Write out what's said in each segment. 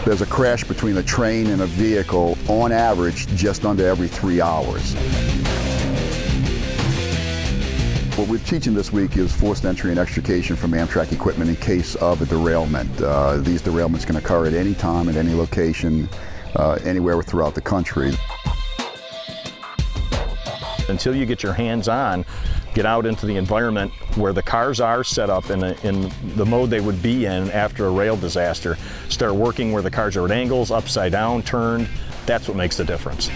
There's a crash between a train and a vehicle, on average, just under every 3 hours. What we're teaching this week is forced entry and extrication from Amtrak equipment in case of a derailment. These derailments can occur at any time, at any location, anywhere throughout the country. Until you get your hands on, get out into the environment where the cars are set up in the mode they would be in after a rail disaster. Start working where the cars are at angles, upside down, turned. That's what makes the difference.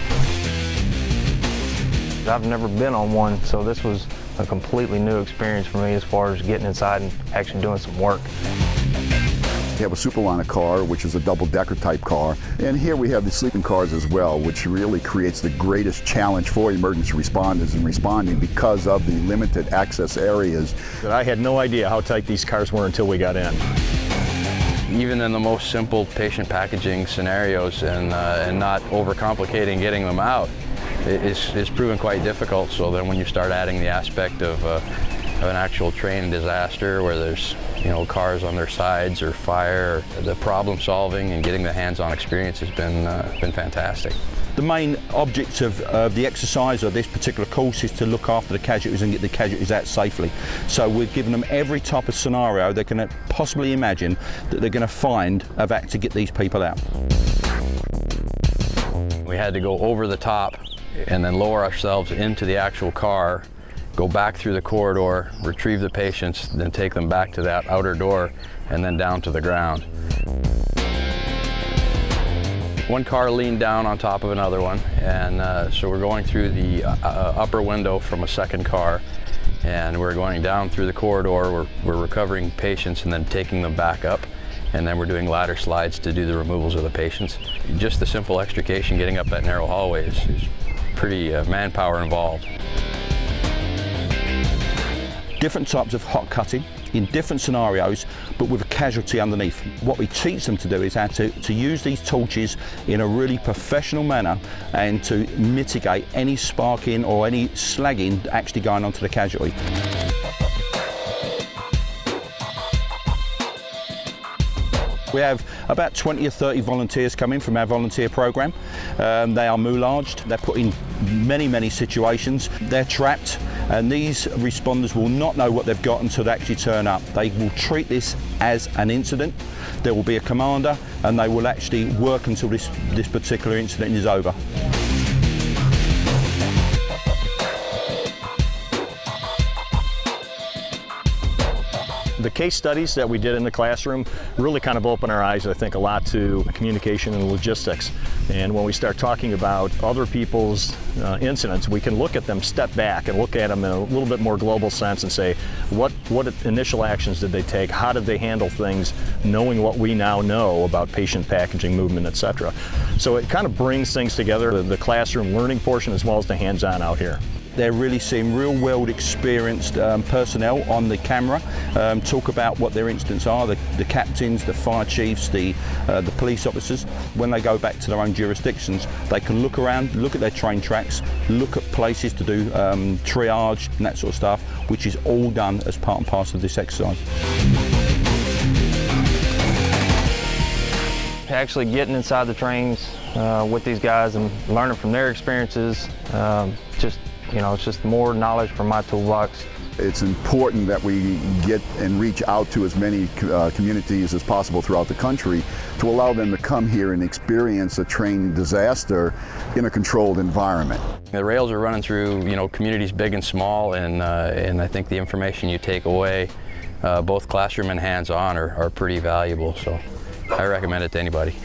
I've never been on one, so this was a completely new experience for me as far as getting inside and actually doing some work. We have a Superliner car, which is a double-decker type car, and here we have the sleeping cars as well, which really creates the greatest challenge for emergency responders in responding because of the limited access areas. I had no idea how tight these cars were until we got in. Even in the most simple patient packaging scenarios and not overcomplicating getting them out, it's proven quite difficult. So then when you start adding the aspect of an actual train disaster where there's cars on their sides or fire, the problem solving and getting the hands-on experience has been fantastic. The main object of the exercise of this particular course is to look after the casualties and get the casualties out safely. So we've given them every type of scenario they can possibly imagine that they're going to find about to get these people out. We had to go over the top and then lower ourselves into the actual car, go back through the corridor, retrieve the patients, then take them back to that outer door and then down to the ground. One car leaned down on top of another one, and so we're going through the upper window from a second car, and we're going down through the corridor. We're recovering patients and then taking them back up, and then we're doing ladder slides to do the removals of the patients. Just the simple extrication, getting up that narrow hallway is pretty manpower involved. Different types of hot cutting in different scenarios, but with a casualty underneath. What we teach them to do is how to use these torches in a really professional manner and to mitigate any sparking or any slagging actually going onto the casualty. We have about 20 or 30 volunteers coming from our volunteer program. They are moulaged, they're put in many situations, they're trapped, and these responders will not know what they've got until they actually turn up. They will treat this as an incident. There will be a commander, and they will actually work until this particular incident is over. The case studies that we did in the classroom really kind of open our eyes, I think, a lot to communication and logistics. And when we start talking about other people's incidents, we can look at them, step back and look at them in a little bit more global sense and say, what initial actions did they take? How did they handle things, knowing what we now know about patient packaging, movement, etc. So it kind of brings things together, the classroom learning portion as well as the hands-on out here. They're really seeing real-world experienced personnel on the camera talk about what their incidents are, the captains, the fire chiefs, the police officers. When they go back to their own jurisdictions, they can look around, look at their train tracks, look at places to do triage and that sort of stuff, which is all done as part and parcel of this exercise. Actually getting inside the trains with these guys and learning from their experiences, it's just more knowledge from my toolbox. It's important that we get and reach out to as many communities as possible throughout the country to allow them to come here and experience a train disaster in a controlled environment. The rails are running through communities big and small, and I think the information you take away, both classroom and hands-on, are pretty valuable. So I recommend it to anybody.